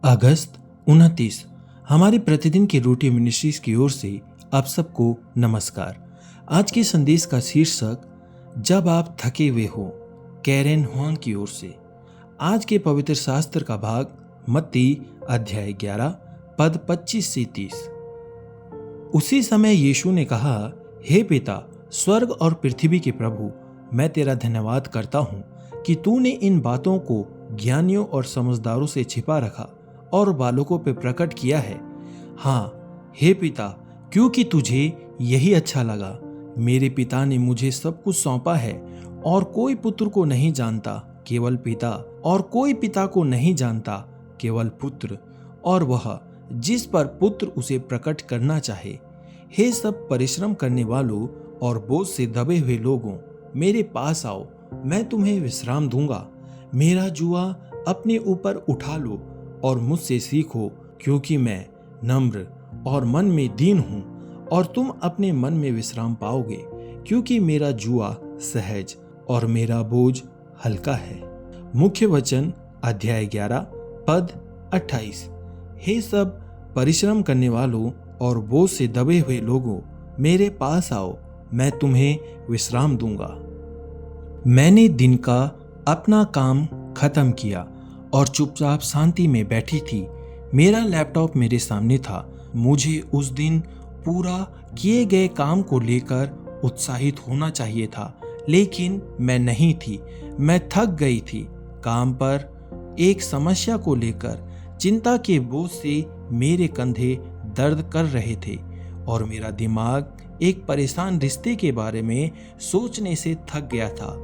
अगस्त 29 हमारी प्रतिदिन की रूटीन मिनिस्ट्रीज की ओर से आप सबको नमस्कार। आज के संदेश का शीर्षक जब आप थके हुए हो, कैरेन हुआंग की ओर से। आज के पवित्र शास्त्र का भाग मत्ती अध्याय 11 पद 25 से 30। उसी समय यीशु ने कहा, हे पिता, स्वर्ग और पृथ्वी के प्रभु, मैं तेरा धन्यवाद करता हूँ कि तूने इन बातों को ज्ञानियों और समझदारों से छिपा रखा और बालकों पे प्रकट किया है। हाँ हे पिता, क्योंकि तुझे यही अच्छा लगा। मेरे पिता ने मुझे सब कुछ सौंपा है और कोई पुत्र को नहीं जानता केवल पिता, और कोई पिता को नहीं जानता केवल पुत्र, और वह जिस पर पुत्र उसे प्रकट करना चाहे। हे सब परिश्रम करने वालों और बोझ से दबे हुए लोगों, मेरे पास आओ, मैं तुम्हें विश्राम दूंगा। मेरा जुआ अपने ऊपर उठा लो और मुझसे सीखो, क्योंकि मैं नम्र और मन में दीन हूँ, और तुम अपने मन में विश्राम पाओगे, क्योंकि मेरा जुआ सहज और मेरा बोझ हल्का है। मुख्य वचन अध्याय 11 पद 28। हे सब परिश्रम करने वालों और बोझ से दबे हुए लोगों, मेरे पास आओ, मैं तुम्हें विश्राम दूंगा। मैंने दिन का अपना काम खत्म किया और चुपचाप शांति में बैठी थी। मेरा लैपटॉप मेरे सामने था। मुझे उस दिन पूरा किए गए काम को लेकर उत्साहित होना चाहिए था, लेकिन मैं नहीं थी। मैं थक गई थी। काम पर एक समस्या को लेकर चिंता के बोझ से मेरे कंधे दर्द कर रहे थे और मेरा दिमाग एक परेशान रिश्ते के बारे में सोचने से थक गया था।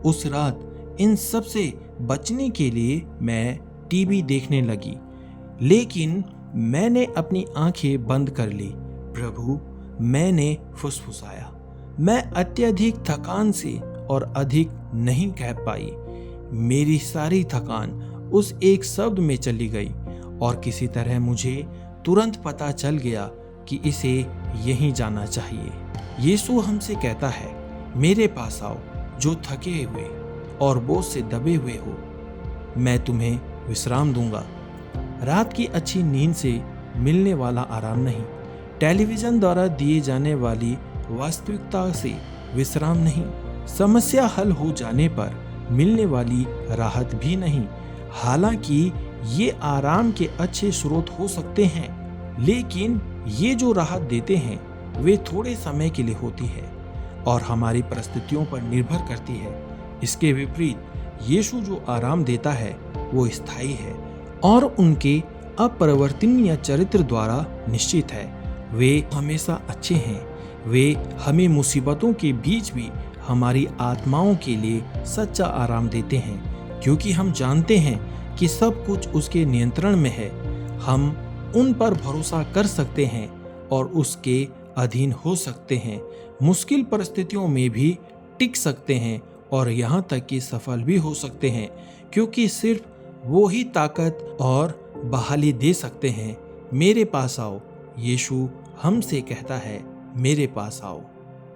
उस रात इन सब से बचने के लिए मैं टीवी देखने लगी, लेकिन मैंने अपनी आंखें बंद कर ली। प्रभु, मैंने फुसफुसाया, मैं अत्यधिक थकान से और अधिक नहीं कह पाई। मेरी सारी थकान उस एक शब्द में चली गई और किसी तरह मुझे तुरंत पता चल गया कि इसे यहीं जाना चाहिए। यीशु हमसे कहता है, मेरे पास आओ जो थके हुए और बोझ से दबे हुए हो, मैं तुम्हें विश्राम दूंगा। रात की अच्छी नींद से मिलने वाला आराम नहीं, टेलीविजन द्वारा दिए जाने वाली वास्तविकता से विश्राम नहीं, समस्या हल हो जाने पर मिलने वाली राहत भी नहीं। हालांकि ये आराम के अच्छे स्रोत हो सकते हैं, लेकिन ये जो राहत देते हैं वे थोड़े समय के लिए होती है और हमारी परिस्थितियों पर निर्भर करती है। इसके विपरीत यीशु जो आराम देता है वो स्थायी है और उनके अपरिवर्तनीय चरित्र द्वारा निश्चित है। वे हमेशा अच्छे हैं। वे हमें मुसीबतों के बीच भी हमारी आत्माओं के लिए सच्चा आराम देते हैं, क्योंकि हम जानते हैं कि सब कुछ उसके नियंत्रण में है। हम उन पर भरोसा कर सकते हैं और उसके अधीन हो सकते हैं। मुश्किल परिस्थितियों में भी टिक सकते हैं और यहाँ तक कि सफल भी हो सकते हैं, क्योंकि सिर्फ वो ही ताकत और बहाली दे सकते हैं। मेरे पास आओ, यीशु हमसे कहता है, मेरे पास आओ।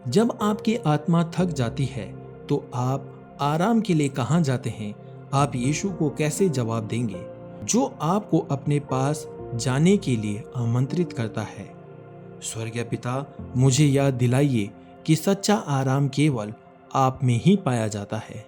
जब आपकी आत्मा थक जाती है तो आप आराम के लिए कहाँ जाते हैं? आप यीशु को कैसे जवाब देंगे, जो आपको अपने पास जाने के लिए आमंत्रित करता है? स्वर्गीय पिता, मुझे याद दिलाइए कि सच्चा आराम केवल आप में ही पाया जाता है।